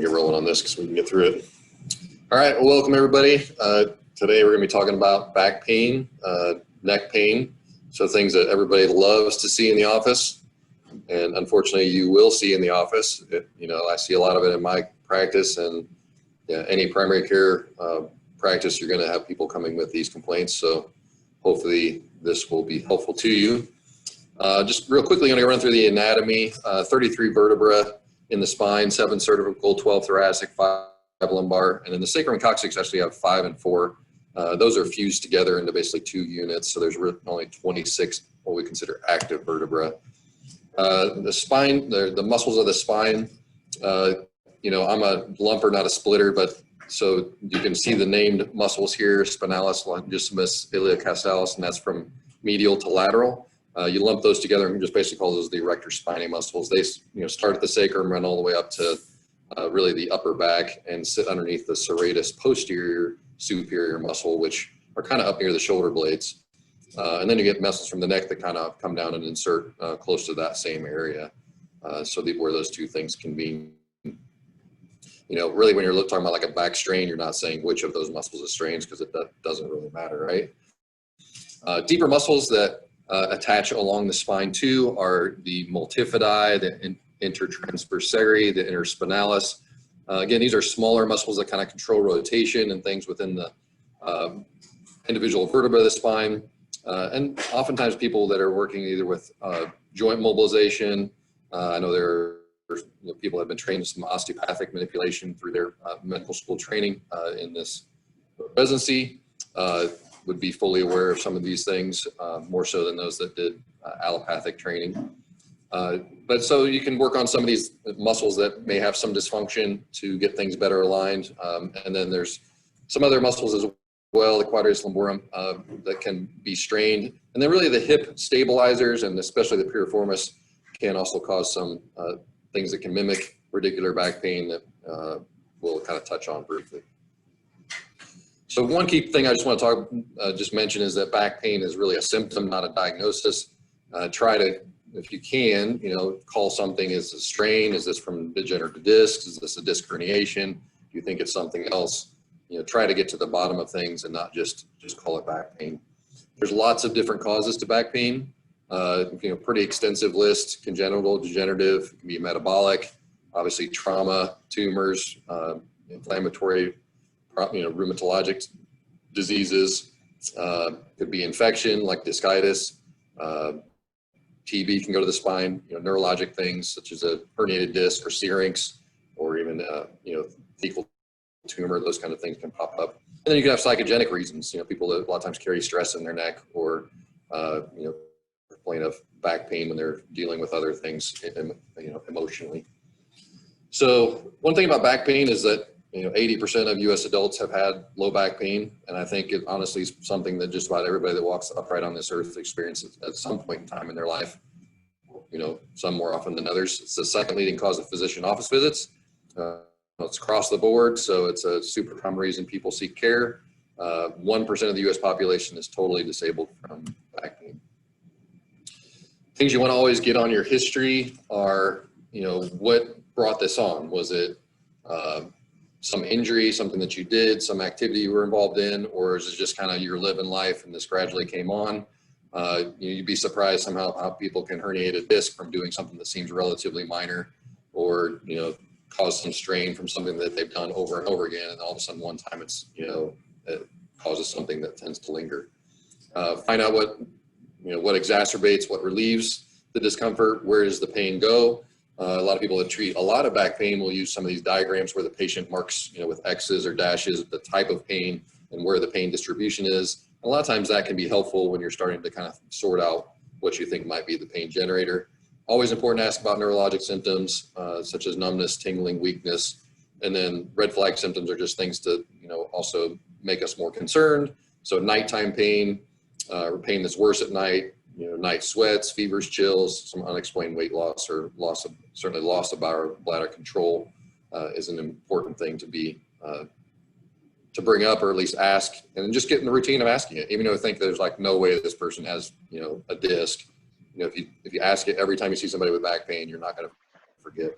get rolling on this because we can get through it. All right, well, welcome everybody. Today we're going to be talking about back pain, neck pain, so things that everybody loves to see in the office, and unfortunately you will see in the office. I see a lot of it in my practice, and any primary care practice, you're going to have people coming with these complaints, so hopefully this will be helpful to you. Just real quickly, I'm going to run through the anatomy. 33 vertebrae in the spine, 7 cervical, 12 thoracic, 5 lumbar, and then the sacrum and coccyx actually have 5 and 4. Those are fused together into basically 2 units, so there's only 26 what we consider active vertebrae. The spine, the muscles of the spine, I'm a lumper, not a splitter, but so you can see the named muscles here: spinalis, longissimus, iliacausalis, and that's from medial to lateral. You lump those together and just basically call those the erector spinae muscles. They start at the sacrum, run all the way up to really the upper back, and sit underneath the serratus posterior superior muscle, which are kind of up near the shoulder blades. And then you get muscles from the neck that kind of come down and insert close to that same area. So where those two things convene. Really when you're talking about like a back strain, you're not saying which of those muscles is strained because it doesn't really matter, right? Deeper muscles that attach along the spine too are the multifidi, the intertransversarii, the interspinalis. Again, these are smaller muscles that kind of control rotation and things within the individual vertebrae of the spine. And oftentimes people that are working either with joint mobilization, I know there are people have been trained in some osteopathic manipulation through their medical school training in this residency, would be fully aware of some of these things, more so than those that did allopathic training. But so you can work on some of these muscles that may have some dysfunction to get things better aligned. And then there's some other muscles as well, the quadratus lumborum, that can be strained. And then really the hip stabilizers, and especially the piriformis, can also cause some things that can mimic radicular back pain that we'll kind of touch on briefly. So one key thing I just want to just mention is that back pain is really a symptom, not a diagnosis. Try to, if you can, call something as a strain. Is this from degenerative discs? Is this a disc herniation? Do you think it's something else? Try to get to the bottom of things and not just call it back pain. There's lots of different causes to back pain. Pretty extensive list: congenital, degenerative, it can be metabolic, obviously trauma, tumors, inflammatory, rheumatologic diseases, could be infection like discitis, TB can go to the spine, neurologic things such as a herniated disc or syrinx, or even fecal tumor, those kind of things can pop up. And then you can have psychogenic reasons, people that a lot of times carry stress in their neck, or complain of back pain when they're dealing with other things, emotionally. So one thing about back pain is that 80% of U.S. adults have had low back pain, and I think it honestly is something that just about everybody that walks upright on this earth experiences at some point in time in their life. Some more often than others. It's the second leading cause of physician office visits. It's across the board, so it's a super common reason people seek care. 1% of the U.S. population is totally disabled from back pain. Things you want to always get on your history are, what brought this on? Was it some injury, something that you did, some activity you were involved in, or is it just kind of you're living life and this gradually came on? You'd be surprised somehow how people can herniate a disc from doing something that seems relatively minor, or cause some strain from something that they've done over and over again, and all of a sudden one time it's it causes something that tends to linger. Find out what exacerbates, what relieves the discomfort, where does the pain go? A lot of people that treat a lot of back pain will use some of these diagrams where the patient marks, with X's or dashes, the type of pain and where the pain distribution is. A lot of times that can be helpful when you're starting to kind of sort out what you think might be the pain generator. Always important to ask about neurologic symptoms, such as numbness, tingling, weakness, and then red flag symptoms are just things to, also make us more concerned. So nighttime pain, or pain that's worse at night, night sweats, fevers, chills, some unexplained weight loss, or certainly loss of bladder control is an important thing to bring up, or at least ask, and then just get in the routine of asking it. Even though I think there's like no way this person has a disc, if you ask it every time you see somebody with back pain, you're not going to forget,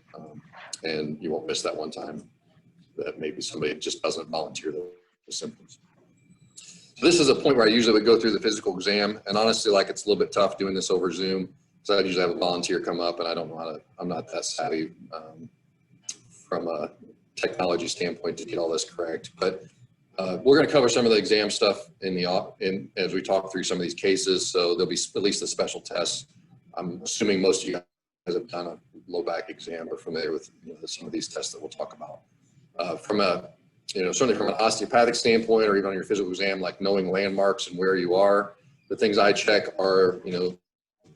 and you won't miss that one time. that maybe somebody just doesn't volunteer the symptoms. So this is a point where I usually would go through the physical exam, and honestly, like, it's a little bit tough doing this over Zoom. So I usually have a volunteer come up, and I don't know how to, I'm not that savvy from a technology standpoint to get all this correct. But we're going to cover some of the exam stuff as we talk through some of these cases. So there'll be at least the special tests. I'm assuming most of you guys have done a low back exam or familiar with some of these tests that we'll talk about. From a, certainly from an osteopathic standpoint, or even on your physical exam, like knowing landmarks and where you are, the things I check are,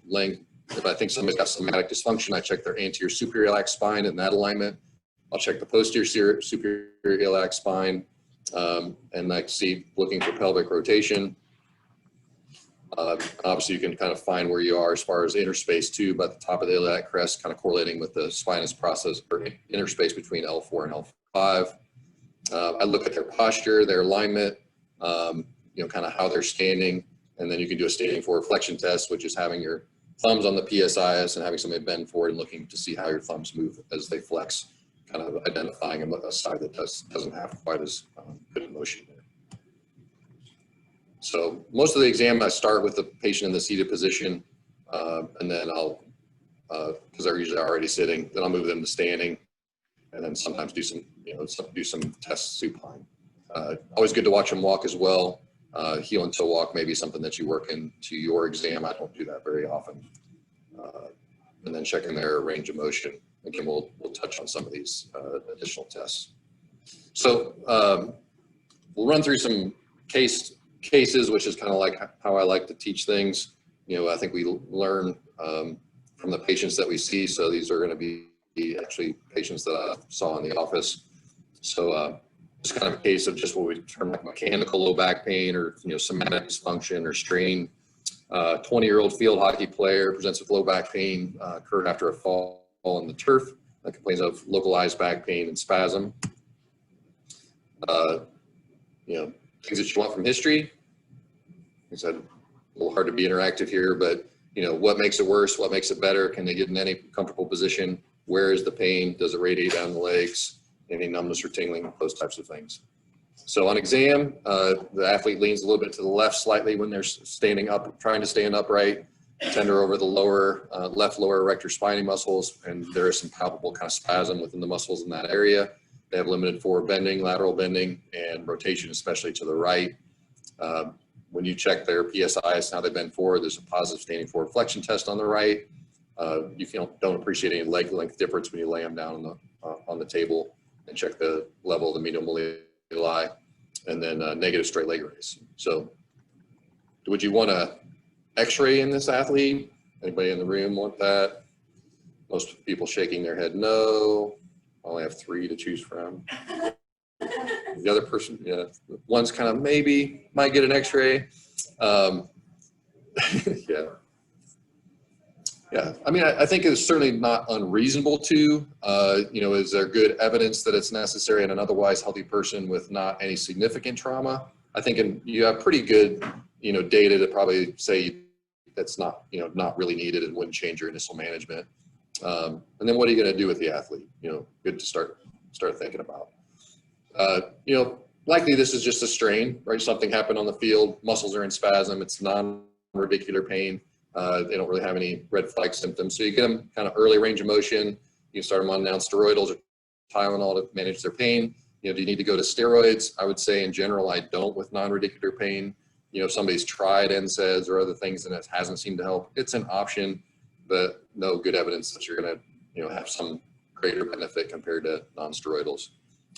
length. If I think somebody's got somatic dysfunction, I check their anterior superior iliac spine in that alignment. I'll check the posterior superior iliac spine, and I see looking for pelvic rotation. Obviously, you can kind of find where you are as far as interspace too, by the top of the iliac crest, kind of correlating with the spinous process or interspace between L4 and L5. I look at their posture, their alignment, kind of how they're standing, and then you can do a standing forward flexion test, which is having your thumbs on the PSIS and having somebody bend forward and looking to see how your thumbs move as they flex, kind of identifying a side that doesn't have quite as good motion there. So most of the exam, I start with the patient in the seated position, and then I'll, because they're usually already sitting, then I'll move them to standing, and then sometimes do some, do some tests supine. Always good to watch them walk as well. Heel and toe walk may be something that you work into your exam. I don't do that very often. And then checking their range of motion. Again, we'll touch on some of these additional tests. So we'll run through some cases, which is kind of like how I like to teach things. I think we learn from the patients that we see. So these are going to be actually patients that I saw in the office. So it's kind of a case of just what we term like mechanical low back pain, or somatic dysfunction or strain. 20-year-old field hockey player presents with low back pain occurred after a fall on the turf. That complains of localized back pain and spasm. Things that you want from history. Like I said, a little hard to be interactive here, but what makes it worse? What makes it better? Can they get in any comfortable position? Where is the pain? Does it radiate down the legs? Any numbness or tingling? Those types of things. So on exam, the athlete leans a little bit to the left slightly when they're standing up, trying to stand upright, tender over the lower, left lower erector spinae muscles, and there is some palpable kind of spasm within the muscles in that area. They have limited forward bending, lateral bending, and rotation, especially to the right. When you check their PSIs, how they bend forward, there's a positive standing forward flexion test on the right. You don't appreciate any leg length difference when you lay them down on the table and check the level of the medial malleoli, and then negative straight leg raise. So would you want a x-ray in this athlete? Anybody in the room want that? Most people shaking their head no. I only have 3 to choose from. The other person, yeah, one's kind of maybe might get an x-ray. Yeah, I mean, I think it's certainly not unreasonable to, is there good evidence that it's necessary in an otherwise healthy person with not any significant trauma? I think you have pretty good, data to probably say that's not, not really needed and wouldn't change your initial management. And then what are you going to do with the athlete? Good to start thinking about. Likely this is just a strain, right? Something happened on the field, muscles are in spasm, it's non-radicular pain. They don't really have any red flag symptoms. So you get them kind of early range of motion. You can start them on non-steroidals or Tylenol to manage their pain. Do you need to go to steroids? I would say in general, I don't with non-radicular pain. If somebody's tried NSAIDs or other things and it hasn't seemed to help, it's an option, but no good evidence that you're going to, have some greater benefit compared to non-steroidals.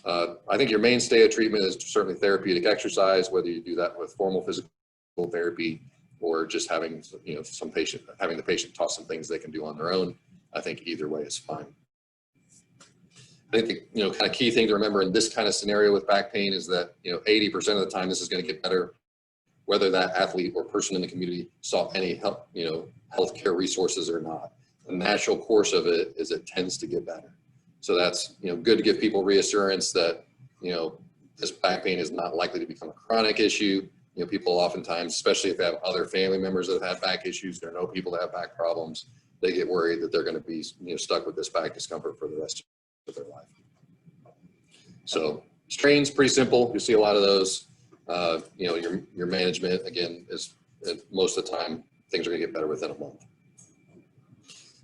I think your mainstay of treatment is certainly therapeutic exercise, whether you do that with formal physical therapy or just having, having the patient toss some things they can do on their own. I think either way is fine. I think the, kind of key thing to remember in this kind of scenario with back pain is that, 80% of the time this is going to get better, whether that athlete or person in the community sought any help, healthcare resources or not. The natural course of it is it tends to get better. So that's, good to give people reassurance that, this back pain is not likely to become a chronic issue. People oftentimes, especially if they have other family members that have had back issues, or know people that have back problems, they get worried that they're going to be, stuck with this back discomfort for the rest of their life. So strains, pretty simple. You see a lot of those. You know, your management, again, is most of the time, things are gonna get better within a month.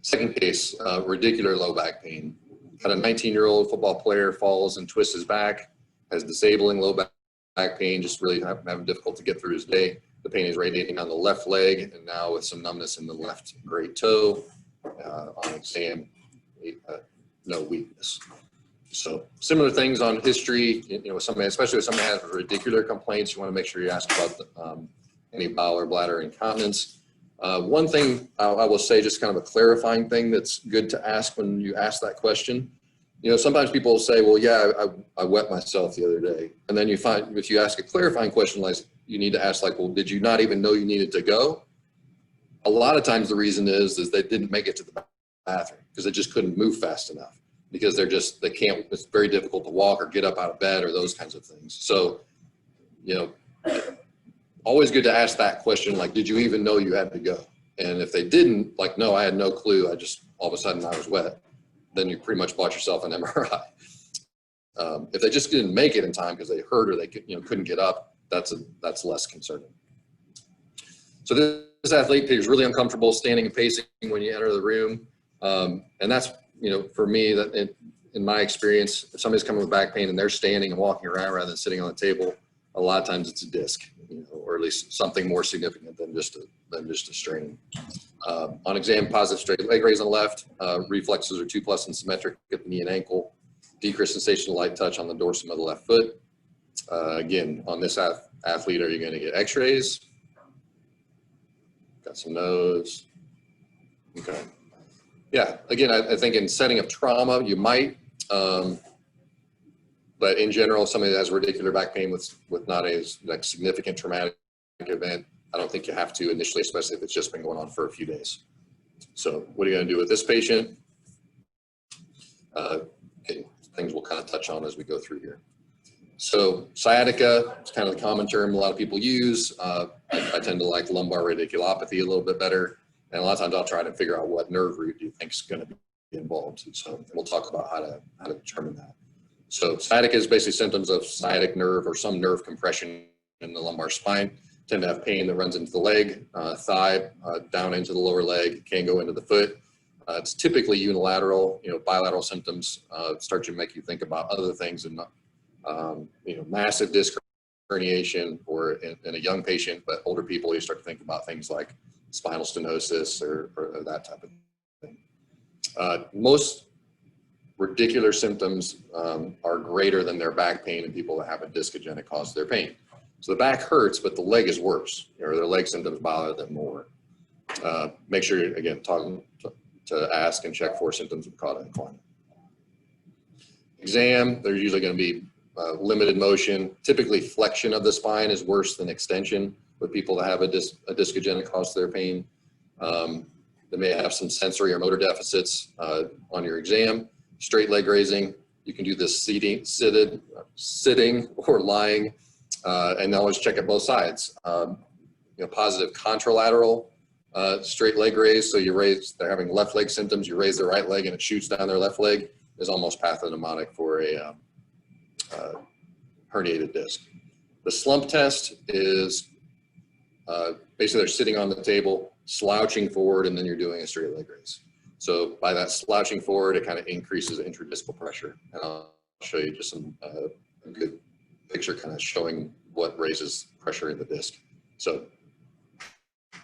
Second case, radicular low back pain. Got a 19-year-old football player, falls and twists his back, has disabling low back pain, just really having difficulty to get through his day. The pain is radiating on the left leg, and now with some numbness in the left great toe. On exam, no weakness. So similar things on history, you know, somebody, especially if somebody has radicular complaints, you want to make sure you ask about the, any bowel or bladder incontinence. One thing I will say, just kind of a clarifying thing that's good to ask when you ask that question. You know, sometimes people will say, well, yeah, I wet myself the other day. And then you find, if you ask a clarifying question, like you need to ask like, well, did you not even know you needed to go? A lot of times the reason is they didn't make it to the bathroom because they just couldn't move fast enough, because they can't, it's very difficult to walk or get up out of bed or those kinds of things. So, you know, always good to ask that question, like, did you even know you had to go? And if they didn't, like, no, I had no clue, I just, all of a sudden I was wet, then you pretty much bought yourself an MRI. If they just didn't make it in time because they hurt or they could, you know, couldn't get up, that's less concerning. So this athlete is really uncomfortable standing and pacing when you enter the room. And that's, you know, for me, that in my experience, if somebody's coming with back pain and they're standing and walking around rather than sitting on the table, a lot of times it's a disc, you know, or at least something more significant than just a strain. On exam, positive straight leg raise on the left. Reflexes are 2+ and symmetric at the knee and ankle. Decreased sensation of light touch on the dorsum of the left foot. Again, on this athlete, are you going to get x-rays? Got some nose. Okay. Yeah, again, I think in setting of trauma, you might, but in general, somebody that has radicular back pain with not a like significant traumatic event, I don't think you have to initially, especially if it's just been going on for a few days. So what are you going to do with this patient? Okay, things we'll kind of touch on as we go through here. So sciatica, it's kind of the common term a lot of people use. I tend to like lumbar radiculopathy a little bit better. And a lot of times I'll try to figure out what nerve root do you think is going to be involved. So we'll talk about how to determine that. So sciatica is basically symptoms of sciatic nerve or some nerve compression in the lumbar spine. Tend to have pain that runs into the leg, thigh, down into the lower leg, can go into the foot. It's typically unilateral. You know, bilateral symptoms start to make you think about other things, and you know, massive disc herniation, or in a young patient, but older people, you start to think about things like spinal stenosis or that type of thing. Most radicular symptoms are greater than their back pain in people that have a discogenic cause of their pain. So the back hurts, but the leg is worse, or their leg symptoms bother them more. Make sure you're, again, talking to ask and check for symptoms of cauda equina. Exam, they're usually going to be limited motion. Typically, flexion of the spine is worse than extension with people that have a discogenic cause to their pain. They may have some sensory or motor deficits on your exam. Straight leg raising, you can do this sitting or lying, and always check at both sides. You know, positive contralateral straight leg raise, so you raise, they're having left leg symptoms, you raise their right leg and it shoots down their left leg, is almost pathognomonic for a herniated disc. The slump test is basically they're sitting on the table, slouching forward, and then you're doing a straight leg raise. So by that slouching forward, it kind of increases intradiscal pressure. And I'll show you just some a good picture kind of showing what raises pressure in the disc. So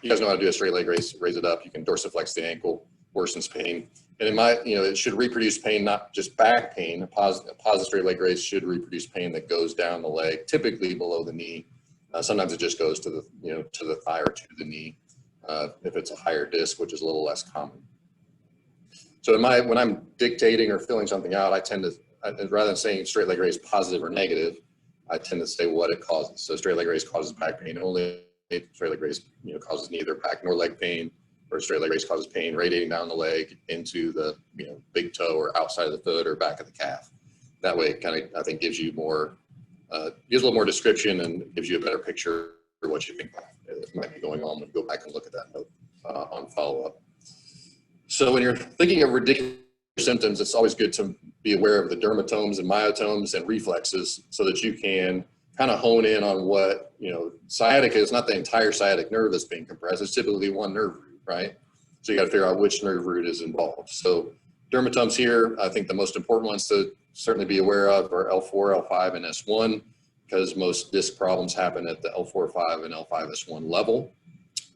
you guys know how to do a straight leg raise, raise it up. You can dorsiflex the ankle, worsens pain. And in my, you know, it should reproduce pain, not just back pain. A positive straight leg raise should reproduce pain that goes down the leg, typically below the knee. Sometimes it just goes to the, you know, to the thigh or to the knee if it's a higher disc, which is a little less common. So when I'm dictating or filling something out, I tend to, rather than saying straight leg raise positive or negative, I tend to say what it causes. So straight leg raise causes back pain only. Straight leg raise, you know, causes neither back nor leg pain, or straight leg raise causes pain radiating down the leg into the, you know, big toe or outside of the foot or back of the calf. That way, it kind of, I think, gives you more, gives a little more description and gives you a better picture of what you think might be going on when you go back and look at that note on follow-up. So when you're thinking of radicular symptoms, it's always good to be aware of the dermatomes and myotomes and reflexes so that you can kind of hone in on what, sciatica is not the entire sciatic nerve that's being compressed. It's typically one nerve root, right? So you got to figure out which nerve root is involved. So dermatomes here, I think the most important ones to certainly be aware of are L4, L5, and S1, because most disc problems happen at the L4, 5, and L5, S1 level.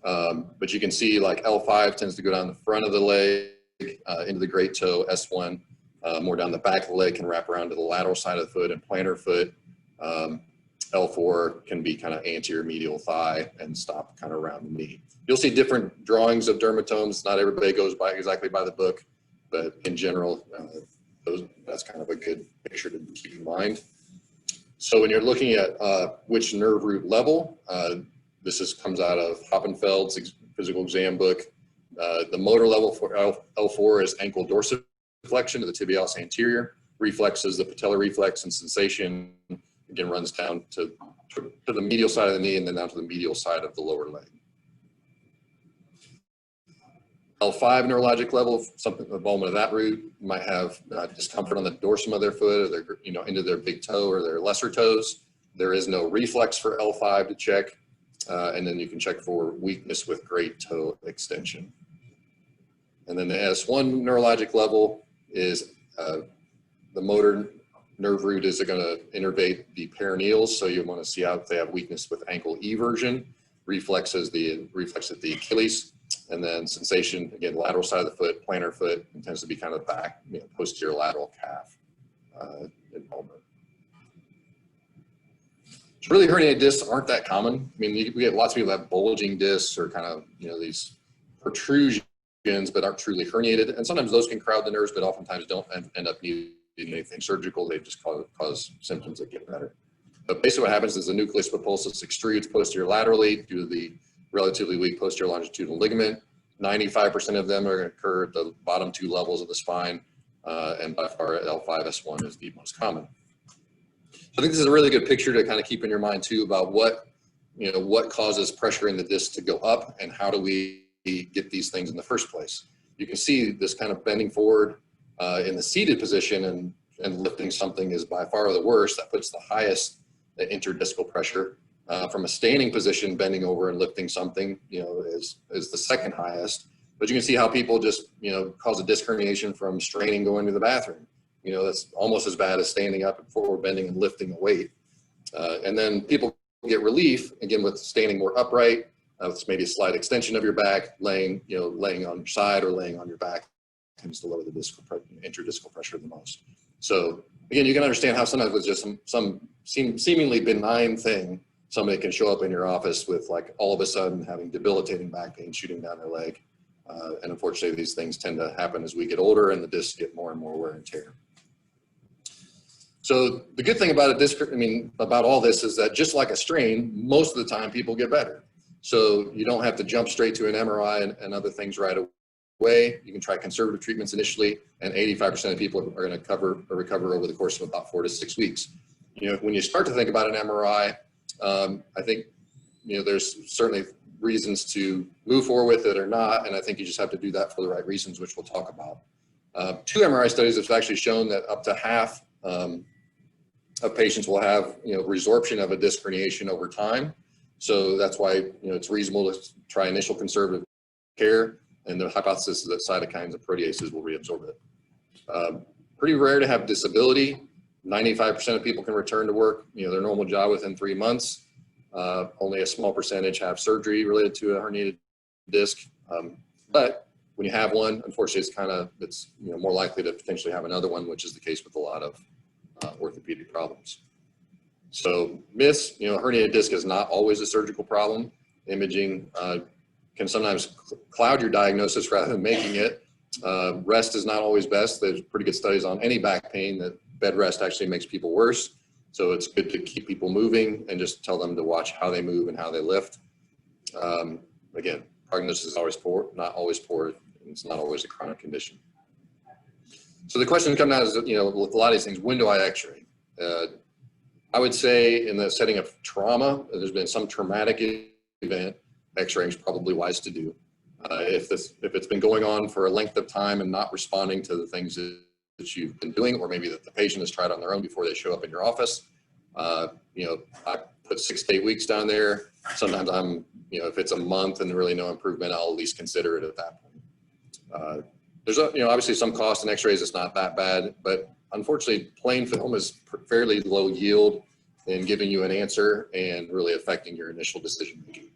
But you can see like L5 tends to go down the front of the leg into the great toe. S1 more down the back of the leg, can wrap around to the lateral side of the foot and plantar foot. L4 can be kind of anterior medial thigh and stop kind of around the knee. You'll see different drawings of dermatomes. Not everybody goes exactly by the book, but in general, that's kind of a good picture to keep in mind. So when you're looking at which nerve root level, this comes out of Hoppenfeld's physical exam book. The motor level for L4 is ankle dorsiflexion of the tibialis anterior. Reflex is the patellar reflex, and sensation again runs down to the medial side of the knee and then down to the medial side of the lower leg. L5 neurologic level, something involvement of that root, might have discomfort on the dorsum of their foot, or their, into their big toe or their lesser toes. There is no reflex for L5 to check, and then you can check for weakness with great toe extension. And then the S1 neurologic level is the motor nerve root is going to innervate the peroneals, so you want to see how they have weakness with ankle eversion. Reflex is the reflex at the Achilles, and then sensation, again, lateral side of the foot, plantar foot, and tends to be kind of back, posterior lateral calf involvement. So really, herniated discs aren't that common. I mean, we get lots of people that have bulging discs or kind of, these protrusions, but aren't truly herniated. And sometimes those can crowd the nerves, but oftentimes don't end up needing anything surgical. They just cause symptoms that get better. But basically what happens is the nucleus pulposus extrudes posterior laterally due to the relatively weak posterior longitudinal ligament. 95% of them are going to occur at the bottom two levels of the spine, and by far L5, S1 is the most common. So I think this is a really good picture to kind of keep in your mind too about what causes pressure in the disc to go up and how do we get these things in the first place. You can see this kind of bending forward in the seated position and lifting something is by far the worst. That puts the highest interdiscal pressure. From a standing position, bending over and lifting something, is the second highest. But you can see how people just, cause a disc herniation from straining going to the bathroom. That's almost as bad as standing up and forward bending and lifting a weight. And then people get relief, again, with standing more upright, with maybe a slight extension of your back, laying on your side or laying on your back tends to lower the interdiscal pressure the most. So again, you can understand how sometimes with just some seemingly benign thing, somebody can show up in your office with like all of a sudden having debilitating back pain shooting down their leg. And unfortunately, these things tend to happen as we get older and the discs get more and more wear and tear. So the good thing about about all this is that just like a strain, most of the time people get better. So you don't have to jump straight to an MRI and other things right away. You can try conservative treatments initially, and 85% of people are going to recover over the course of about 4 to 6 weeks. When you start to think about an MRI, I think, there's certainly reasons to move forward with it or not, and I think you just have to do that for the right reasons, which we'll talk about. 2 MRI studies have actually shown that up to half of patients will have, resorption of a disc herniation over time. So that's why, it's reasonable to try initial conservative care, and the hypothesis is that cytokines and proteases will reabsorb it. Pretty rare to have disability. 95% of people can return to work, their normal job within 3 months. Only a small percentage have surgery related to a herniated disc. But when you have one, unfortunately, it's more likely to potentially have another one, which is the case with a lot of orthopedic problems. So myths, herniated disc is not always a surgical problem. Imaging can sometimes cloud your diagnosis rather than making it. Rest is not always best. There's pretty good studies on any back pain that bed rest actually makes people worse. So it's good to keep people moving and just tell them to watch how they move and how they lift. Again, prognosis is always poor, not always poor. It's not always a chronic condition. So the question comes out is, with a lot of these things, when do I x-ray? I would say in the setting of trauma, there's been some traumatic event, x-raying is probably wise to do. If it's been going on for a length of time and not responding to the things that that you've been doing, or maybe that the patient has tried on their own before they show up in your office. I put 6 to 8 weeks down there. Sometimes if it's a month and really no improvement, I'll at least consider it at that point. There's obviously some cost in x-rays. It's not that bad, but unfortunately plain film is fairly low yield in giving you an answer and really affecting your initial decision making.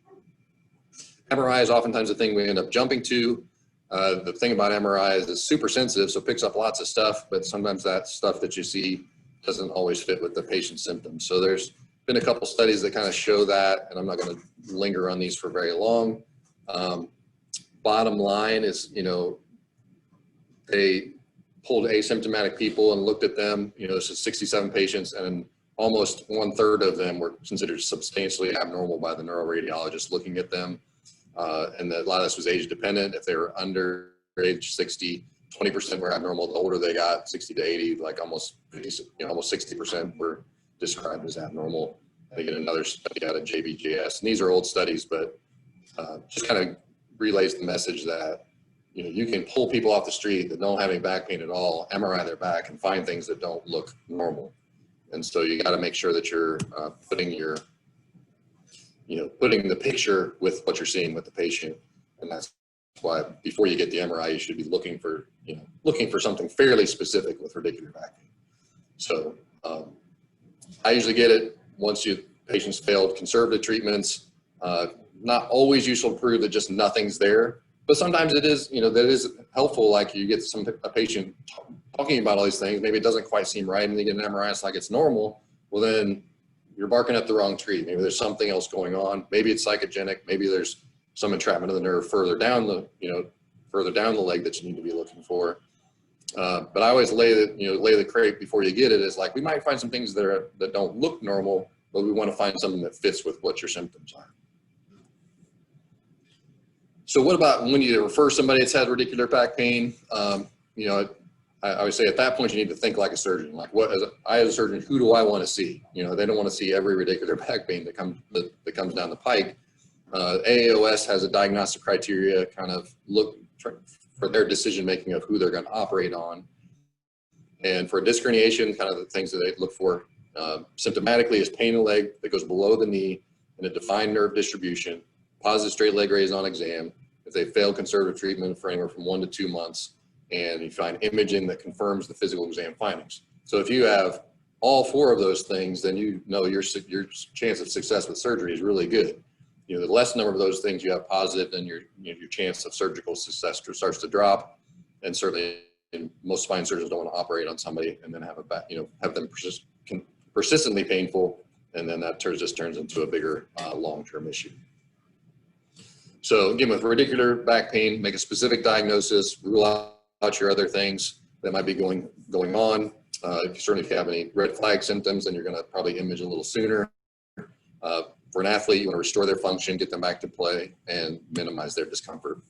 MRI is oftentimes the thing we end up jumping to. The thing about MRI is it's super sensitive, so it picks up lots of stuff, but sometimes that stuff that you see doesn't always fit with the patient's symptoms. So there's been a couple studies that kind of show that, and I'm not going to linger on these for very long. Bottom line is, they pulled asymptomatic people and looked at them. This is 67 patients, and almost 1/3 of them were considered substantially abnormal by the neuroradiologist looking at them. And a lot of this was age dependent. If they were under age 60, 20% were abnormal. The older they got, 60 to 80, like almost 60% were described as abnormal. They get another study out of JBJS, and these are old studies, but just kind of relays the message that you can pull people off the street that don't have any back pain at all, MRI their back, and find things that don't look normal. And so you got to make sure that you're putting the picture with what you're seeing with the patient. And that's why before you get the MRI, you should be looking for something fairly specific with radicular back pain. So I usually get it once patients failed conservative treatments. Not always useful to prove that just nothing's there, but sometimes it is, that is helpful. Like you get a patient talking about all these things, maybe it doesn't quite seem right, and they get an MRI, it's like it's normal. Well, then you're barking up the wrong tree. Maybe there's something else going on. Maybe it's psychogenic. Maybe there's some entrapment of the nerve further down the leg that you need to be looking for. But I always lay the crate before you get it. Is like, we might find some things that don't look normal, but we want to find something that fits with what your symptoms are. So what about when you refer somebody that's had radicular back pain? I always say at that point, you need to think like a surgeon. Like, I as a surgeon, who do I want to see? They don't want to see every radicular back pain that comes down the pike. AAOS has a diagnostic criteria kind of for their decision making of who they're going to operate on. And for a disc herniation, kind of the things that they look for symptomatically is pain in the leg that goes below the knee and a defined nerve distribution, positive straight leg raise on exam. If they fail conservative treatment for anywhere from 1 to 2 months, and you find imaging that confirms the physical exam findings. So if you have all 4 of those things, then your chance of success with surgery is really good. The less number of those things you have positive, then your chance of surgical success starts to drop. And certainly, most spine surgeons don't want to operate on somebody and then have them persistently painful, and then that just turns into a bigger long-term issue. So again, with radicular back pain, make a specific diagnosis, rule out your other things that might be going on. If you have any red flag symptoms, then you're going to probably image a little sooner. For an athlete, you want to restore their function, get them back to play, and minimize their discomfort.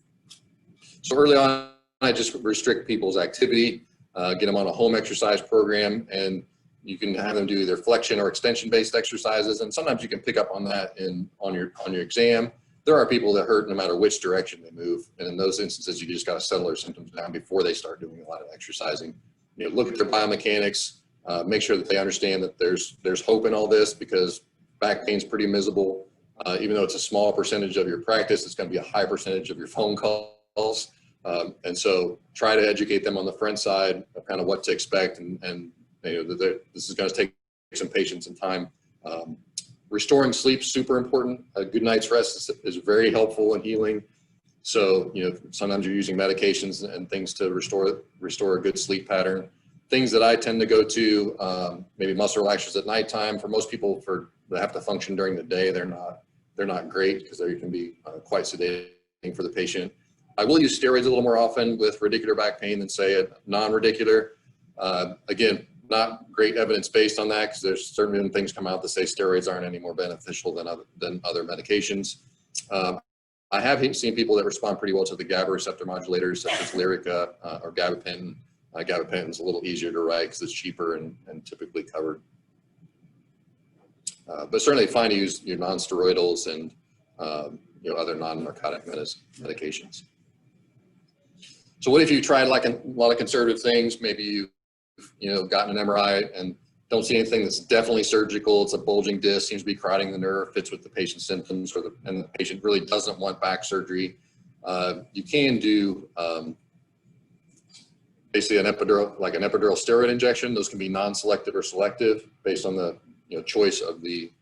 So early on, I just restrict people's activity, get them on a home exercise program, and you can have them do either flexion or extension-based exercises. And sometimes you can pick up on that on your exam. There are people that hurt no matter which direction they move. And in those instances, you just got to settle their symptoms down before they start doing a lot of exercising. Look at their biomechanics, make sure that they understand that there's hope in all this, because back pain is pretty miserable. Even though it's a small percentage of your practice, it's going to be a high percentage of your phone calls. And so try to educate them on the front side of kind of what to expect. And this is going to take some patience and time. Restoring sleep, super important. A good night's rest is very helpful in healing. So, sometimes you're using medications and things to restore a good sleep pattern. Things that I tend to go to, maybe muscle relaxers at nighttime. For most people that have to function during the day, they're not great because they can be quite sedating for the patient. I will use steroids a little more often with radicular back pain than say a non-radicular. Again, not great evidence based on that, because there's certain things come out that say steroids aren't any more beneficial than other medications. I have seen people that respond pretty well to the GABA receptor modulators, such as Lyrica or gabapentin. Gabapentin is a little easier to write because it's cheaper and typically covered. But certainly fine to use your non-steroidals and other non-narcotic medications. So what if you tried like a lot of conservative things? Maybe you gotten an MRI and don't see anything that's definitely surgical, it's a bulging disc, seems to be carotiding the nerve, fits with the patient's symptoms, and the patient really doesn't want back surgery, you can do basically an epidural steroid injection. Those can be non-selective or selective based on the choice of the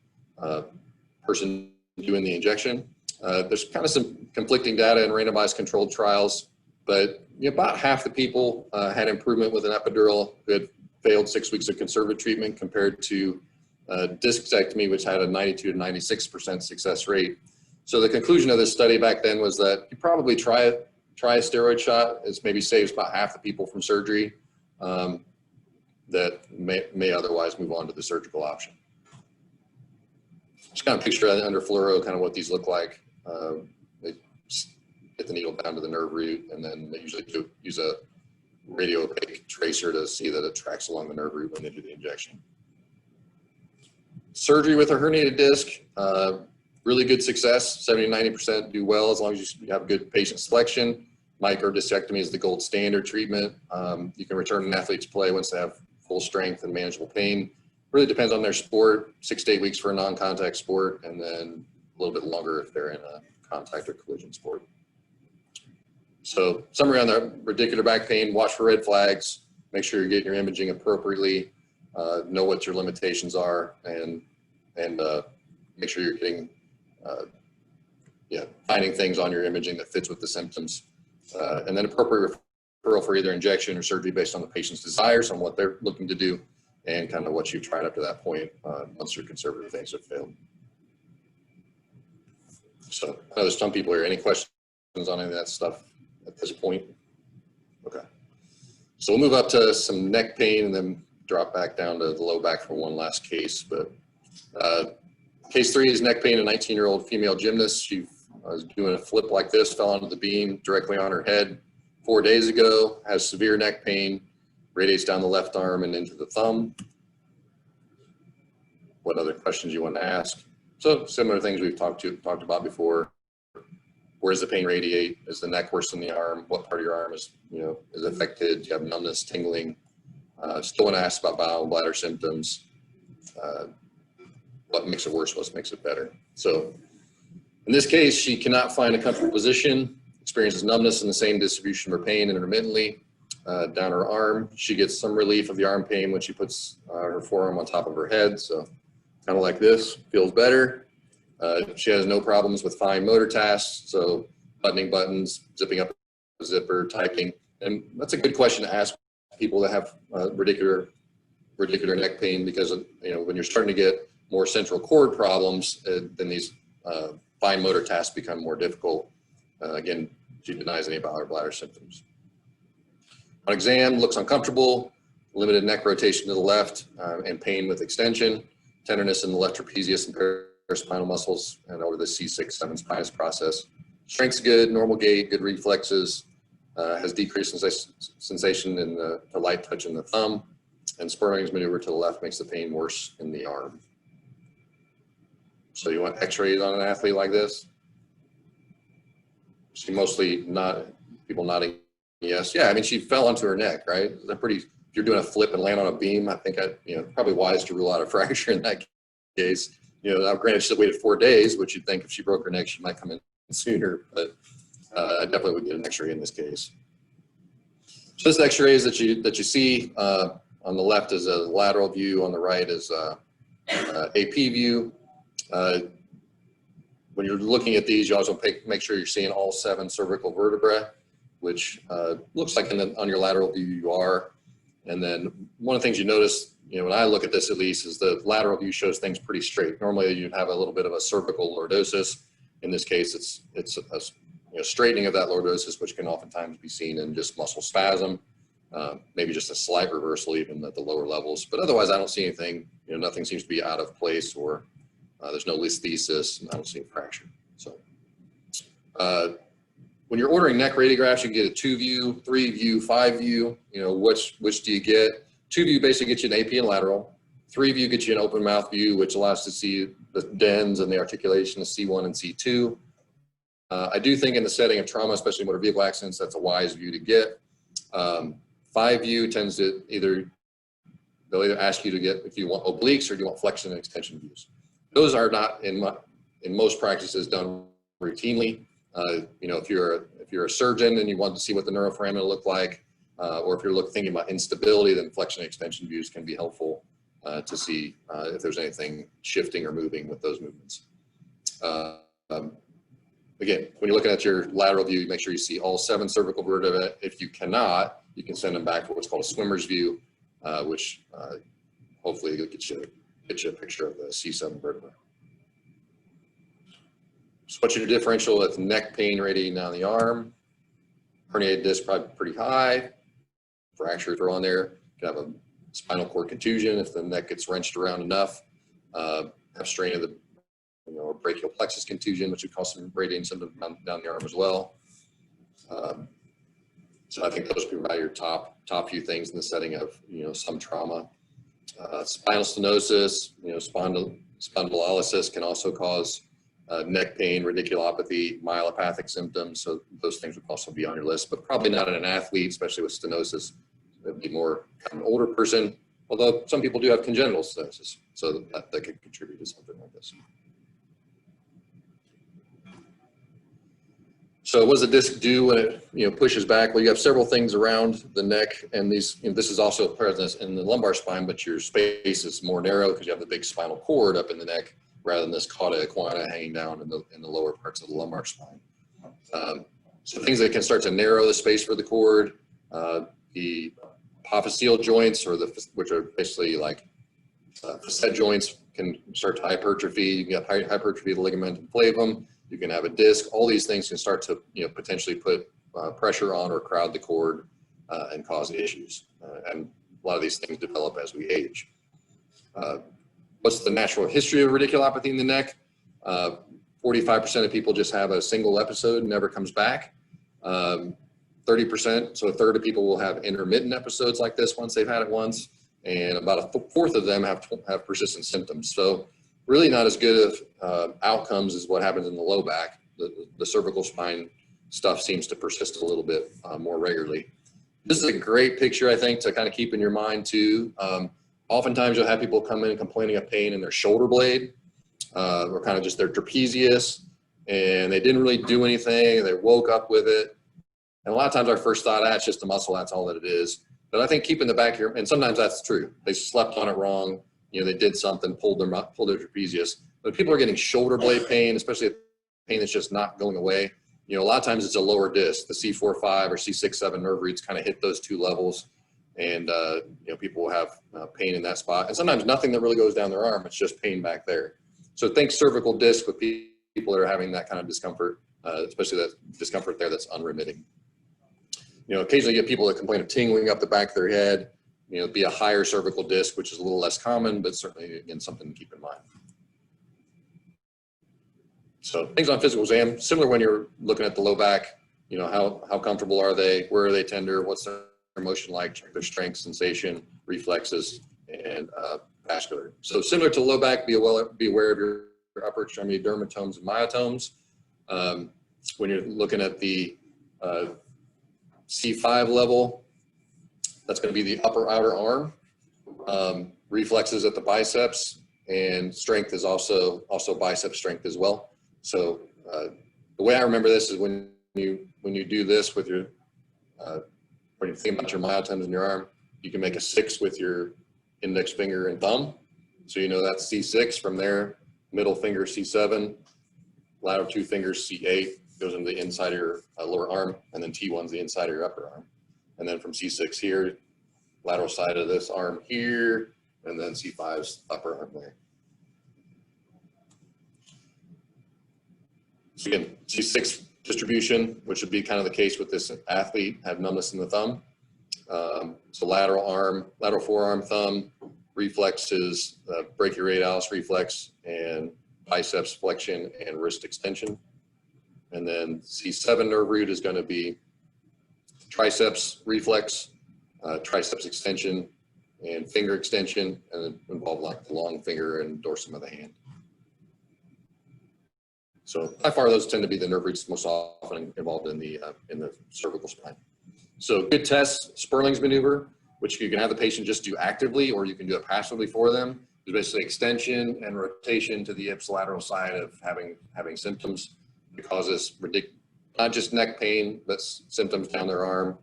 person doing the injection. There's kind of some conflicting data in randomized controlled trials, but about half the people had improvement with an epidural who had failed 6 weeks of conservative treatment compared to discectomy, which had a 92 to 96% success rate. So the conclusion of this study back then was that you probably try a steroid shot. It maybe saves about half the people from surgery that may otherwise move on to the surgical option. Just kind of picture under fluoro kind of what these look like. They get the needle down to the nerve root, and then they usually use a radio opaque tracer to see that it tracks along the nerve root when they do the injection. Surgery with a herniated disc, really good success, 70–90% do well as long as you have good patient selection. Microdiscectomy is the gold standard treatment. You can return an athlete to play once they have full strength and manageable pain. Really depends on their sport, 6 to 8 weeks for a non-contact sport, and then a little bit longer if they're in a contact or collision sport. So summary on the radicular back pain: watch for red flags, make sure you're getting your imaging appropriately, know what your limitations are, and make sure you're getting, finding things on your imaging that fits with the symptoms. And then appropriate referral for either injection or surgery based on the patient's desires on what they're looking to do and kind of what you've tried up to that point once your conservative things have failed. So I know there's some people here. Any questions on any of that stuff at this point? Okay. So we'll move up to some neck pain and then drop back down to the low back for one last case. But case 3 is neck pain, a 19-year-old female gymnast. She was doing a flip like this, fell onto the beam directly on her head 4 days ago, has severe neck pain, radiates down the left arm and into the thumb. What other questions you want to ask? So similar things we've talked about before. Where does the pain radiate? Is the neck worse than the arm? What part of your arm is affected? Do you have numbness, tingling? Still want to ask about bowel and bladder symptoms. What makes it worse? What makes it better? So in this case, she cannot find a comfortable position, experiences numbness in the same distribution of her pain intermittently down her arm. She gets some relief of the arm pain when she puts her forearm on top of her head. So kind of like this, feels better. She has no problems with fine motor tasks, so buttoning buttons, zipping up a zipper, typing. And that's a good question to ask people that have radicular neck pain, because when you're starting to get more central cord problems, then these fine motor tasks become more difficult. Again, she denies any bowel or bladder symptoms. On exam, looks uncomfortable, limited neck rotation to the left, and pain with extension, tenderness in the left trapezius and paraspinal muscles, and over the C6-7 spinous process. Strength's good, normal gait, good reflexes, has decreased sensation in the light touch in the thumb, and Spurling's maneuver to the left makes the pain worse in the arm. So you want x-rays on an athlete like this? She mostly people nodding yes. Yeah, I mean, she fell onto her neck, right? If you're doing a flip and land on a beam, I think probably wise to rule out a fracture in that case. Now granted, she waited 4 days, which you'd think if she broke her neck, she might come in sooner, but I definitely would get an x-ray in this case. So this x-rays that you see on the left is a lateral view, on the right is AP view. When you're looking at these, you also make sure you're seeing all 7 cervical vertebrae, which looks like on your lateral view you are. And then one of the things you notice, when I look at this at least, is the lateral view shows things pretty straight. Normally you'd have a little bit of a cervical lordosis. In this case, it's a straightening of that lordosis, which can oftentimes be seen in just muscle spasm, maybe just a slight reversal even at the lower levels. But otherwise, I don't see anything. Nothing seems to be out of place, or there's no listhesis, and I don't see a fracture. So when you're ordering neck radiographs, you can get a 2-view, 3-view, 5-view. Which do you get? 2-view basically gets you an AP and lateral. 3-view gets you an open mouth view, which allows to see the dens and the articulation of C1 and C2. I do think in the setting of trauma, especially motor vehicle accidents, that's a wise view to get. 5-view tends to either they'll either ask you to get if you want obliques or do you want flexion and extension views. Those are not in most practices done routinely. You know, if you're a surgeon and you want to see what the neuroforamen look like, or if you're thinking about instability, then flexion and extension views can be helpful to see if there's anything shifting or moving with those movements. Again, when you're looking at your lateral view, make sure you see all 7 cervical vertebrae. If you cannot, you can send them back to what's called a swimmer's view, which hopefully get you a picture of the C7 vertebra. So what's your differential with neck pain radiating down the arm? Herniated disc probably pretty high. Fracture throw on there. You can have a spinal cord contusion if the neck gets wrenched around enough. Have strain of the or brachial plexus contusion, which would cause some radiating symptoms down the arm as well. So I think those would be about your top few things in the setting of some trauma. Spinal stenosis, spondylolysis can also cause neck pain, radiculopathy, myelopathic symptoms. So those things would also be on your list, but probably not in an athlete, especially with stenosis. It would be more kind of an older person, although some people do have congenital stenosis, so that could contribute to something like this. So what does the disc do when it pushes back? Well, you have several things around the neck, and this is also present in the lumbar spine, but your space is more narrow because you have the big spinal cord up in the neck rather than this cauda equina hanging down in the lower parts of the lumbar spine. So things that can start to narrow the space for the cord, the apophyseal joints, which are basically like facet joints, can start to hypertrophy. You can get hypertrophy of the ligamentum flavum. You can have a disc. All these things can start to potentially put pressure on or crowd the cord and cause issues. And a lot of these things develop as we age. What's the natural history of radiculopathy in the neck? 45% of people just have a single episode and never comes back. 30%, so a third of people will have intermittent episodes like this once they've had it once, and about a fourth of them have persistent symptoms. So really not as good of outcomes as what happens in the low back. The cervical spine stuff seems to persist a little bit more regularly. This is a great picture, I think, to kind of keep in your mind too. Oftentimes you'll have people come in complaining of pain in their shoulder blade or kind of just their trapezius, and they didn't really do anything. They woke up with it. And a lot of times our first thought, it's just a muscle, that's all that it is. But I think keep in the back here, and sometimes that's true. They slept on it wrong. They did something, pulled their trapezius. But people are getting shoulder blade pain, especially pain that's just not going away. A lot of times it's a lower disc. The C4-5 or C6-7 nerve roots kind of hit those two levels, and people will have pain in that spot. And sometimes nothing that really goes down their arm. It's just pain back there. So think cervical disc with people that are having that kind of discomfort, especially that discomfort there that's unremitting. Occasionally you get people that complain of tingling up the back of their head. Be a higher cervical disc, which is a little less common, but certainly, again, something to keep in mind. So things on physical exam, similar when you're looking at the low back, how comfortable are they? Where are they tender? What's their motion like? Check their strength, sensation, reflexes, and vascular. So similar to low back, be aware of your upper extremity dermatomes and myotomes. When you're looking at the C5 level, that's going to be the upper outer arm. Reflexes at the biceps, and strength is also bicep strength as well. So the way I remember this is when you do this with your when you think about your myotomes in your arm, you can make a 6 with your index finger and thumb. So that's C6. From there, middle finger C7, lateral 2 fingers C8 goes into the inside of your lower arm, and then T1's the inside of your upper arm. And then from C6 here, lateral side of this arm here, and then C5's upper arm there. So again, C6 distribution, which would be kind of the case with this athlete, have numbness in the thumb. So lateral forearm, thumb, reflexes, brachioradialis reflex, and biceps flexion and wrist extension. And then C7 nerve root is going to be triceps reflex, triceps extension, and finger extension, and involve like the long finger and dorsum of the hand. So by far, those tend to be the nerve roots most often involved in the cervical spine. So good tests, Sperling's maneuver. which you can have the patient just do actively, or you can do it passively for them. It's basically extension and rotation to the ipsilateral side of having symptoms. It causes not just neck pain, but symptoms down their arm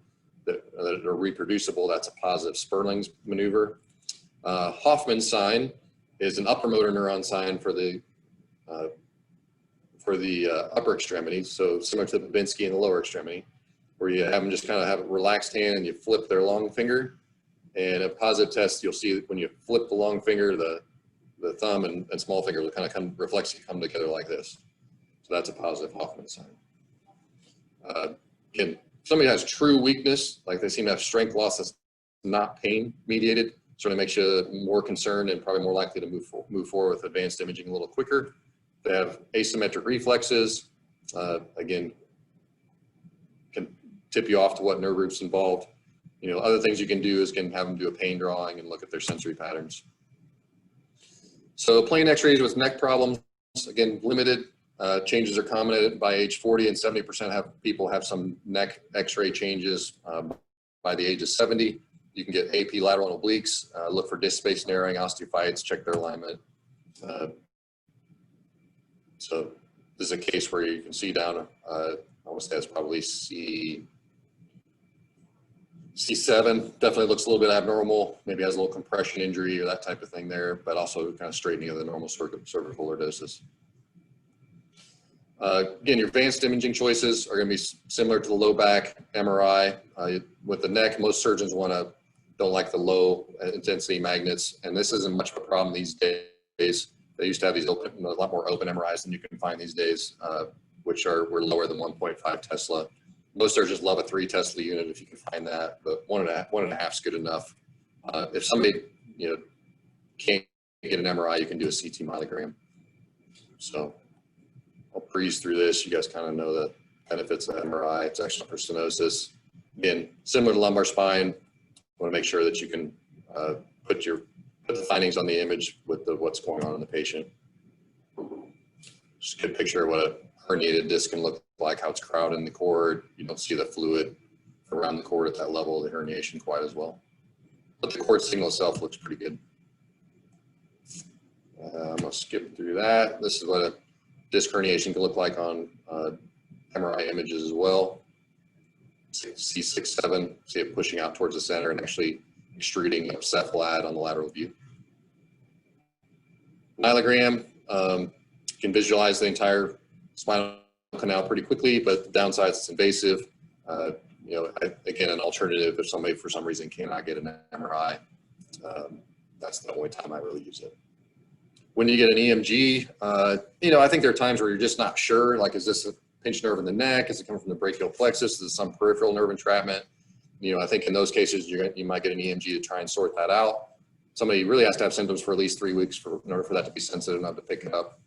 that are reproducible. That's a positive Sperling's maneuver. Hoffman's sign is an upper motor neuron sign for the upper extremity, so similar to the Babinski in the lower extremity, where you have them just kind of have a relaxed hand and you flip their long finger. And a positive test, you'll see when you flip the long finger, the thumb and small finger will kind of reflexively come together like this. So that's a positive Hoffman sign. Again, if somebody has true weakness, like they seem to have strength loss that's not pain mediated, sort of makes you more concerned and probably more likely to move forward with advanced imaging a little quicker. They have asymmetric reflexes, again, can tip you off to what nerve root's involved. You know, other things you can do is have them do a pain drawing and look at their sensory patterns. So plain x-rays with neck problems, again, limited. Changes are common by age 40, and 70% of people have some neck x-ray changes by the age of 70. You can get AP lateral and obliques, look for disc space narrowing, osteophytes, check their alignment. So this is a case where you can see down, I would say it's probably C7, definitely looks a little bit abnormal, maybe has a little compression injury or that type of thing there, but also kind of straightening of the normal cervical lordosis. Again, your advanced imaging choices are going to be similar to the low back MRI. With the neck, most surgeons don't like the low intensity magnets, and this isn't much of a problem these days. They used to have these a lot more open MRIs than you can find these days, which were lower than 1.5 Tesla. Most surgeons love a 3 Tesla unit if you can find that, but 1.5 is good enough. If somebody can't get an MRI, you can do a CT myelogram. So I'll breeze through this. You guys kind of know the benefits of MRI. It's extraocular stenosis. Again, similar to lumbar spine. Want to make sure that you can put the findings on the image with what's going on in the patient. Just get a picture of what a herniated disc can look like, how it's crowded in the cord. You don't see the fluid around the cord at that level of the herniation quite as well. But the cord signal itself looks pretty good. I'm going to skip through that. This is what a disc herniation can look like on MRI images as well. C6, 7, see it pushing out towards the center and actually extruding cephalad on the lateral view. Myelogram, you can visualize the entire spinal canal pretty quickly, but the downside is it's invasive. Again, an alternative if somebody for some reason cannot get an MRI, that's the only time I really use it. When you get an EMG, I think there are times where you're just not sure, like, is this a pinched nerve in the neck? Is it coming from the brachial plexus? Is it some peripheral nerve entrapment? I think in those cases, you might get an EMG to try and sort that out. Somebody really has to have symptoms for at least 3 weeks in order for that to be sensitive enough to pick it up.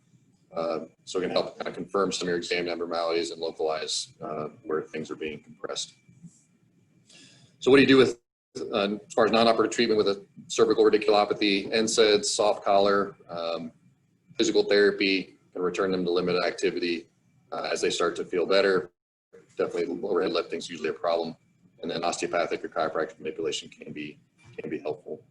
So it can help kind of confirm some of your exam abnormalities and localize where things are being compressed. So what do you do with, as far as non-operative treatment with a cervical radiculopathy? NSAIDs, soft collar, physical therapy, can return them to limited activity as they start to feel better. Definitely overhead lifting is usually a problem. And then osteopathic or chiropractic manipulation can be helpful.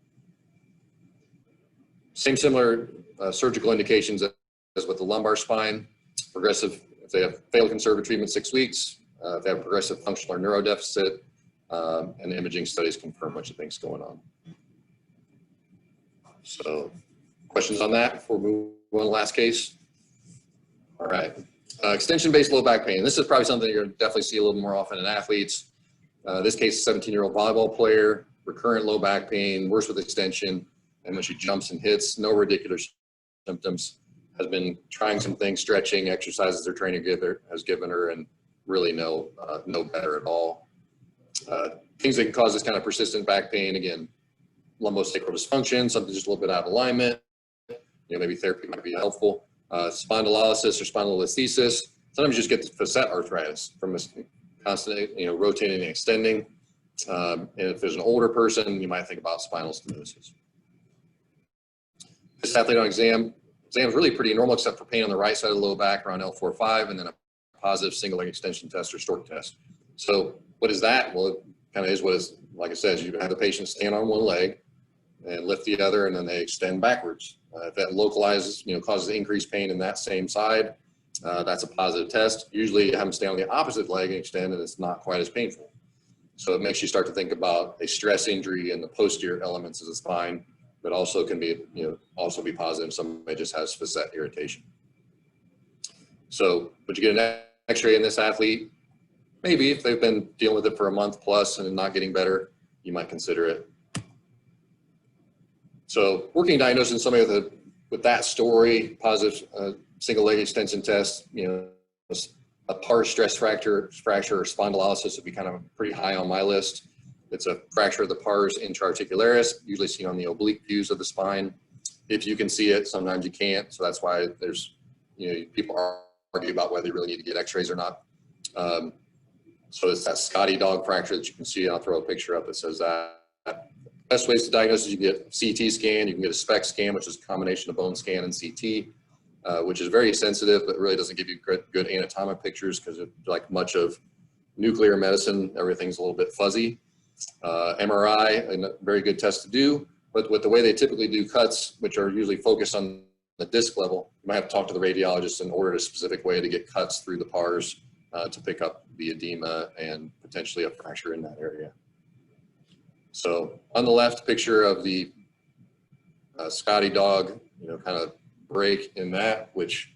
Similar surgical indications as with the lumbar spine. Progressive, if they have failed conservative treatment 6 weeks, if they have progressive functional or neurodeficit, and imaging studies confirm a bunch of things going on. So questions on that before we move on to the last case? All right. Extension-based low back pain. This is probably something you're going to definitely see a little more often in athletes. This case, a 17-year-old volleyball player, recurrent low back pain, worse with extension, and when she jumps and hits, no radicular symptoms, has been trying some things, stretching, exercises her trainer has given her, and really no better at all. Things that can cause this kind of persistent back pain, again, lumbosacral dysfunction, something just a little bit out of alignment, maybe therapy might be helpful. Spondylolysis or spondylolisthesis, sometimes you just get the facet arthritis from constant, rotating and extending. And if there's an older person, you might think about spinal stenosis. This athlete on exam is really pretty normal except for pain on the right side of the low back around L4-5, and then a positive single leg extension test or stork test. So what is that? Well, it kind of is what like I said, you have the patient stand on one leg and lift the other, and then they extend backwards. If that localizes, causes increased pain in that same side, that's a positive test. Usually you have them stand on the opposite leg and extend, and it's not quite as painful. So it makes you start to think about a stress injury in the posterior elements of the spine, but also can be, also be positive if somebody just has facet irritation. So would you get an x-ray in this athlete? Maybe if they've been dealing with it for a month plus and not getting better, you might consider it. So working diagnosis in somebody with that story, positive single leg extension test, a pars stress fracture or spondylolysis would be kind of pretty high on my list. It's a fracture of the pars intra-articularis, usually seen on the oblique views of the spine. If you can see it, sometimes you can't. So that's why there's, people argue about whether you really need to get x-rays or not. So it's that Scotty dog fracture that you can see. I'll throw a picture up that says that. Best ways to diagnose is you can get a CT scan, you can get a SPECT scan, which is a combination of bone scan and CT, which is very sensitive, but really doesn't give you good anatomic pictures because like much of nuclear medicine, everything's a little bit fuzzy. MRI, a very good test to do, but with the way they typically do cuts, which are usually focused on the disc level, you might have to talk to the radiologist and order a specific way to get cuts through the pars to pick up the edema and potentially a fracture in that area. So on the left, picture of the Scotty dog, kind of break in that, which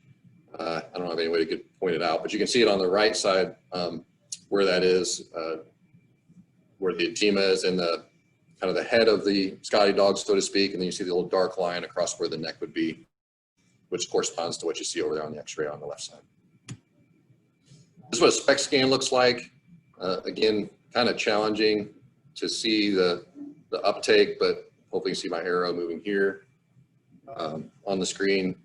I don't have any way to point it out, but you can see it on the right side where that is, where the edema is in the kind of the head of the Scotty dog, so to speak, and then you see the little dark line across where the neck would be, which corresponds to what you see over there on the x-ray on the left side. This is what a SPECT scan looks like. Again, kind of challenging to see the uptake, but hopefully you see my arrow moving here on the screen,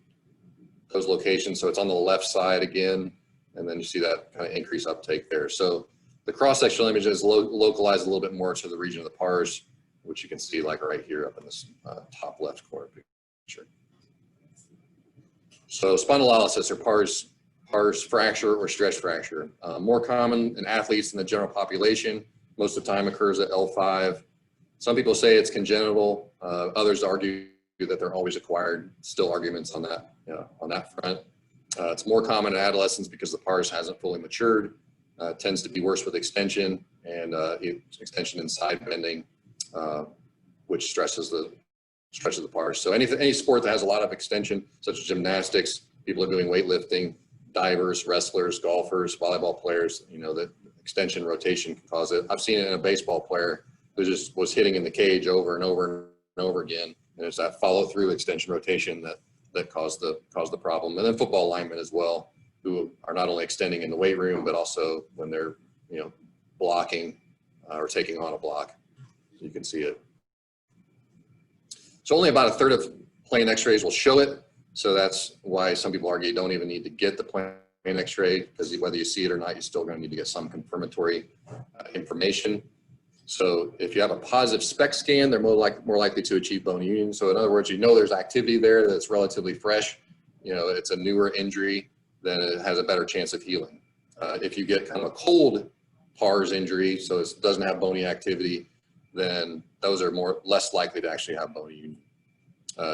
those locations. So it's on the left side again, and then you see that kind of increased uptake there. So the cross-sectional image is localized a little bit more to the region of the pars, which you can see like right here up in this top left corner picture. So spondylolysis or pars fracture or stress fracture, more common in athletes than the general population. Most of the time occurs at L5. Some people say it's congenital. Others argue that they're always acquired. Still arguments on that front. It's more common in adolescents because the pars hasn't fully matured. Tends to be worse with extension and extension and side bending, which stretches the pars. So any sport that has a lot of extension, such as gymnastics, people are doing weightlifting, divers, wrestlers, golfers, volleyball players, that extension rotation can cause it. I've seen it in a baseball player who just was hitting in the cage over and over and over again. And it's that follow through extension rotation that caused the problem. And then football linemen as well, who are not only extending in the weight room, but also when they're, blocking or taking on a block. You can see it. So only about a third of plain x-rays will show it. So that's why some people argue you don't even need to get the plain x-ray, because whether you see it or not, you're still going to need to get some confirmatory information. So if you have a positive SPECT scan, they're more likely to achieve bone union. So in other words, there's activity there that's relatively fresh. It's a newer injury, then it has a better chance of healing. If you get kind of a cold pars injury, so it doesn't have bony activity, then those are less likely to actually have bony union.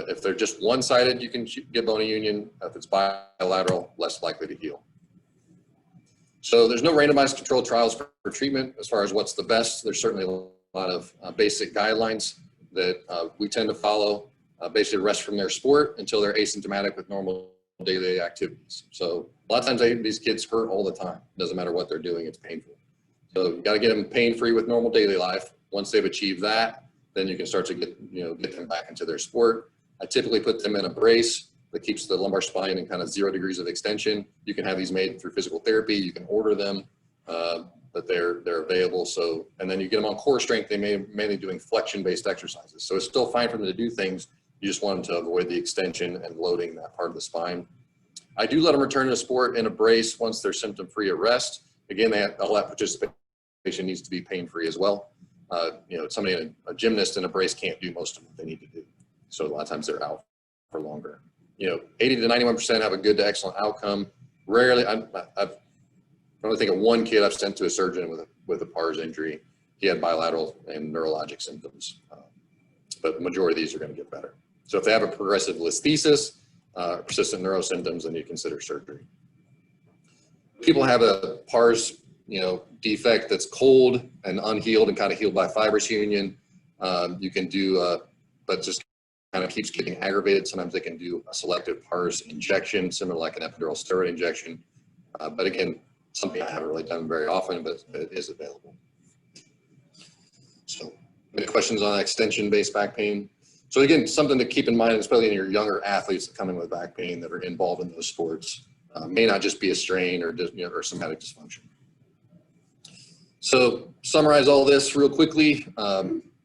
If they're just one-sided, you can get bony union. If it's bilateral, less likely to heal. So there's no randomized controlled trials for treatment as far as what's the best. There's certainly a lot of basic guidelines that we tend to follow. Basically rest from their sport until they're asymptomatic with normal daily activities. So a lot of times these kids hurt all the time. It doesn't matter what they're doing, it's painful. So you got to get them pain-free with normal daily life. Once they've achieved that, then you can start to get them back into their sport. I typically put them in a brace that keeps the lumbar spine in kind of 0 degrees of extension. You can have these made through physical therapy. You can order them, but they're available. So, and then you get them on core strength. They may mainly doing flexion-based exercises. So it's still fine for them to do things. You just want them to avoid the extension and loading that part of the spine. I do let them return to sport in a brace once they're symptom-free at rest. Again, all that participation needs to be pain-free as well. A gymnast in a brace can't do most of what they need to do. So a lot of times they're out for longer. 80 to 91% have a good to excellent outcome. Rarely, I've only think of one kid I've sent to a surgeon with a pars injury, he had bilateral and neurologic symptoms. But the majority of these are going to get better. So if they have a progressive listhesis, persistent neuro symptoms, then you consider surgery. People have a pars, defect that's cold and unhealed and kind of healed by fibrous union. You can do, but just kind of keeps getting aggravated. Sometimes they can do a selective pars injection, similar like an epidural steroid injection. But again, something I haven't really done very often, but it is available. So, any questions on extension-based back pain? So again, something to keep in mind, especially in your younger athletes that come in with back pain that are involved in those sports, may not just be a strain or or somatic dysfunction. So summarize all this real quickly.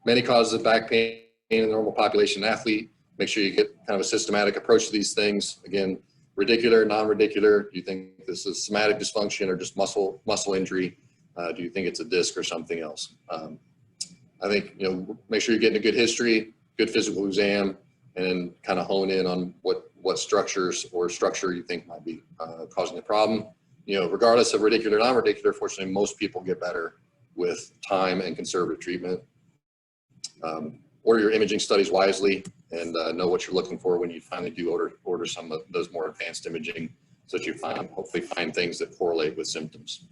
Many causes of back pain in the normal population athlete. Make sure you get kind of a systematic approach to these things. Again, radicular, non-radicular. Do you think this is somatic dysfunction or just muscle injury? Do you think it's a disc or something else? I think, make sure you're getting a good history, good physical exam, and then kind of hone in on what structures or structure you think might be causing the problem. Regardless of radicular, non-radicular, fortunately, most people get better with time and conservative treatment. Order your imaging studies wisely and know what you're looking for when you finally do order some of those more advanced imaging so that you hopefully find things that correlate with symptoms.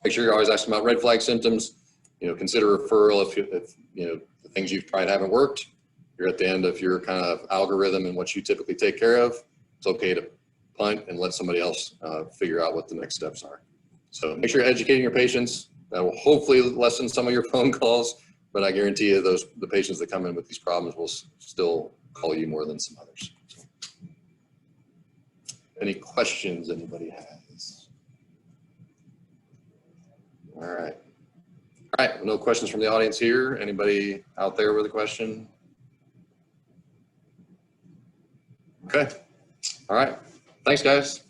Make sure you're always asking about red flag symptoms. Consider referral if the things you've tried haven't worked. You're at the end of your kind of algorithm and what you typically take care of. It's okay to punt and let somebody else figure out what the next steps are. So make sure you're educating your patients. That will hopefully lessen some of your phone calls, but I guarantee you the patients that come in with these problems will still call you more than some others. So, any questions anybody has? All right. All right, no questions from the audience here. Anybody out there with a question? Okay. All right. Thanks, guys.